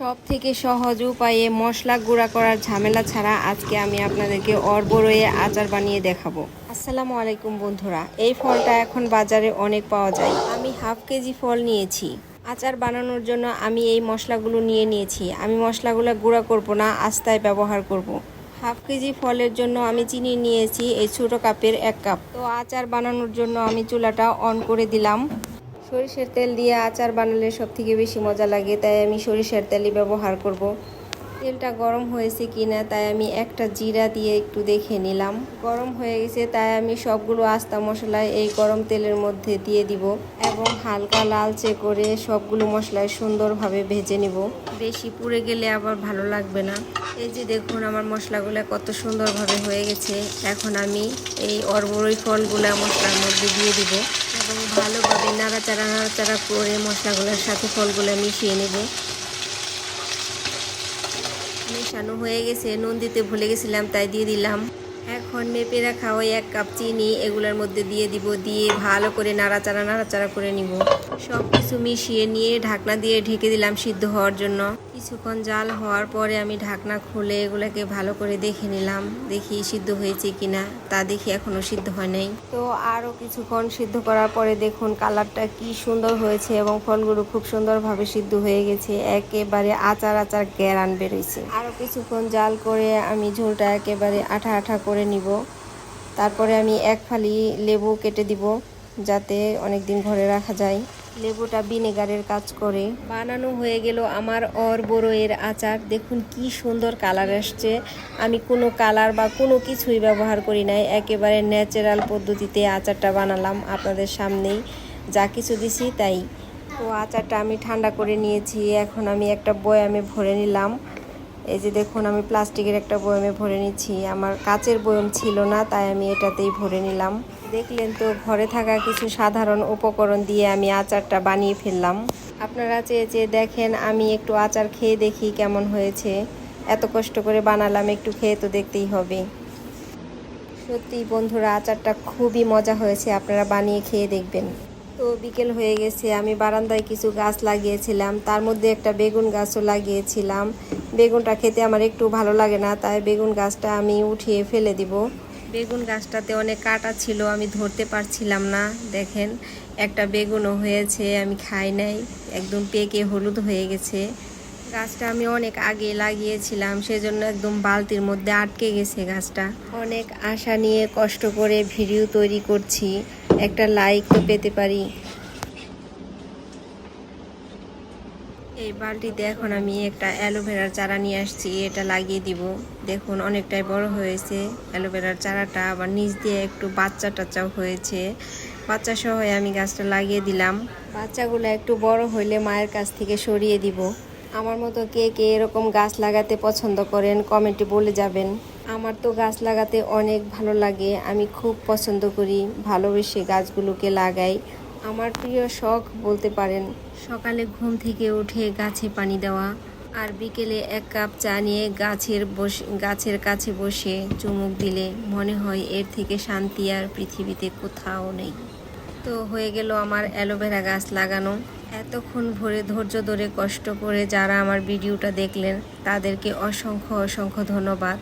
সব থেকে সহজ উপায়ে মশলা গুঁড়া করার ঝামেলা ছাড়া আজকে আমি আপনাদেরকে অরবরয়ে আচার বানিয়ে দেখাবো। আসসালামু আলাইকুম বন্ধুরা, এই ফলটা এখন বাজারে অনেক পাওয়া যায়। আমি হাফ কেজি ফল নিয়েছি। আচার বানানোর জন্য আমি এই মশলাগুলো নিয়েছি। আমি মশলাগুলো গুঁড়া করব না, আস্তায় ব্যবহার করব। হাফ কেজি ফলের জন্য আমি চিনি নিয়েছি এই ছোটো কাপের 1 কাপ। তো আচার বানানোর জন্য আমি চুলাটা অন করে দিলাম। সরিষার তেল দিয়ে আচার বানালে সবথেকে বেশি মজা লাগে, তাই আমি সরিষার তেলই ব্যবহার করব। তেলটা গরম হয়েছে কিনা তাই আমি একটা জিরা দিয়ে একটু দেখে নিলাম। গরম হয়ে গেছে তাই আমি সবগুলো আস্তা মশলা এই গরম তেলের মধ্যে দিয়ে দিব এবং হালকা লালচে করে সবগুলো মশলায় সুন্দরভাবে ভেজে নিব। বেশি পুড়ে গেলে আবার ভালো লাগবে না। এই যে দেখুন আমার মশলাগুলো কত সুন্দরভাবে হয়ে গেছে। এখন আমি এই অরবরই ফলগুলো মশলার মধ্যে দিয়ে দিব এবং ভালোভাবে নাড়াচাড়া করে মশলাগুলোর সাথে ফলগুলো মিশিয়ে নেব। মেশানো হয়ে গেছে, নুন দিতে ভুলে গেছিলাম তাই দিয়ে দিলাম। এখন মেপে রাখা ওই 1 কাপ চিনি এগুলোর মধ্যে দিয়ে দিব, দিয়ে ভালো করে নাড়াচাড়া করে নিব। সব কিছু মিশিয়ে নিয়ে ঢাকনা দিয়ে ঢেকে দিলাম সিদ্ধ হওয়ার জন্য। কিছুক্ষণ জাল হওয়ার পরে আমি ঢাকনা খুলে এগুলোকে ভালো করে দেখে নিলাম, দেখি সিদ্ধ হয়েছে কিনা। তা দেখি এখনো সিদ্ধ হয় নাই। তো আরও কিছুক্ষণ সিদ্ধ করার পরে দেখুন কালারটা কি সুন্দর হয়েছে এবং ফলগুলো খুব সুন্দরভাবে সিদ্ধ হয়ে গেছে। একেবারে আচার ঘ্রাণ বেরোইছে। আরও কিছুক্ষণ জাল করে আমি ঝোলটা একেবারে আঠা করে নিব। তারপরে আমি 1 ফালি লেবু কেটে দিব যাতে অনেক দিন ঘরে রাখা যায়। লেবুটা ভিনেগারের কাজ করে। বানানো হয়ে গেল আমার অরবরয়ের আচার। দেখুন কি সুন্দর কালার আসছে। আমি কোনো কালার বা কোনো কিছুই ব্যবহার করি নাই, একেবারে ন্যাচারাল পদ্ধতিতে আচারটা বানালাম আপনাদের সামনেই। যা কিছু দিছি তাই। তো আচারটা আমি ঠান্ডা করে নিয়েছি। এখন আমি একটা বয়ামে ভরে নিলাম। এই যে দেখুন আমি প্লাস্টিকের একটা বয়ামে ভরে নিচ্ছি। আমার কাচের বয়াম ছিল না তাই আমি এটাতেই ভরে নিলাম। দেখলেন তো, ঘরে থাকা কিছু সাধারণ উপকরণ দিয়ে আমি আচারটা বানিয়ে ফেললাম। আপনারা চেয়ে দেখেন, আমি একটু আচার খেয়ে দেখি কেমন হয়েছে। এত কষ্ট করে বানালাম, একটু খেয়ে তো দেখতেই হবে। সত্যি বন্ধুরা, আচারটা খুবই মজা হয়েছে, আপনারা বানিয়ে খেয়ে দেখবেন। তো বিকেল হয়ে গেছে, আমি বারান্দায় কিছু গাছ লাগিয়েছিলাম, তার মধ্যে একটা বেগুন গাছও লাগিয়েছিলাম। বেগুনটা খেতে আমার একটু ভালো লাগে না, তাই বেগুন গাছটা আমি উঠিয়ে ফেলে দিব। বেগুন গাছটাতে অনেক কাঁটা ছিল, আমি ধরতে পারছিলাম না। দেখেন একটা বেগুনও হয়েছে, আমি খাই নাই, একদম পেকে হলুদ হয়ে গেছে। গাছটা আমি অনেক আগে লাগিয়েছিলাম, সেজন্য একদম বালতির মধ্যে আটকে গেছে গাছটা। অনেক আশা নিয়ে কষ্ট করে ভিডিও তৈরি করছি, একটা লাইক তো পেতে পারি। এই বালতিতে এখন আমি একটা অ্যালোভেরার চারা নিয়ে আসছি, এটা লাগিয়ে দিব। দেখুন অনেকটাই বড় হয়েছে অ্যালোভেরার চারাটা, আবার নিচ দিয়ে একটু বাচ্চা টাচ্চাও হয়েছে। বাচ্চা সহ আমি গাছটা লাগিয়ে দিলাম। বাচ্চাগুলো একটু বড় হইলে মায়ের কাছ থেকে সরিয়ে দিব। আমার মতো কে কে এরকম গাছ লাগাতে পছন্দ করেন কমেন্টে বলে যাবেন। আমার তো গাছ লাগাতে অনেক ভালো লাগে, আমি খুব পছন্দ করি, ভালোবেসে গাছগুলোকে লাগাই। আমার প্রিয় শখ বলতে পারেন। সকালে ঘুম থেকে উঠে গাছে পানি দেওয়া, আর বিকেলে 1 কাপ চা নিয়ে গাছের কাছে বসে চুমুক দিলে মনে হয় এর থেকে শান্তি আর পৃথিবীতে কোথাও নেই। তো হয়ে গেল আমার অ্যালোভেরা গাছ লাগানো। এতক্ষণ ভরে ধৈর্য ধরে কষ্ট করে যারা আমার ভিডিওটা দেখলেন তাদেরকে অসংখ্য ধন্যবাদ।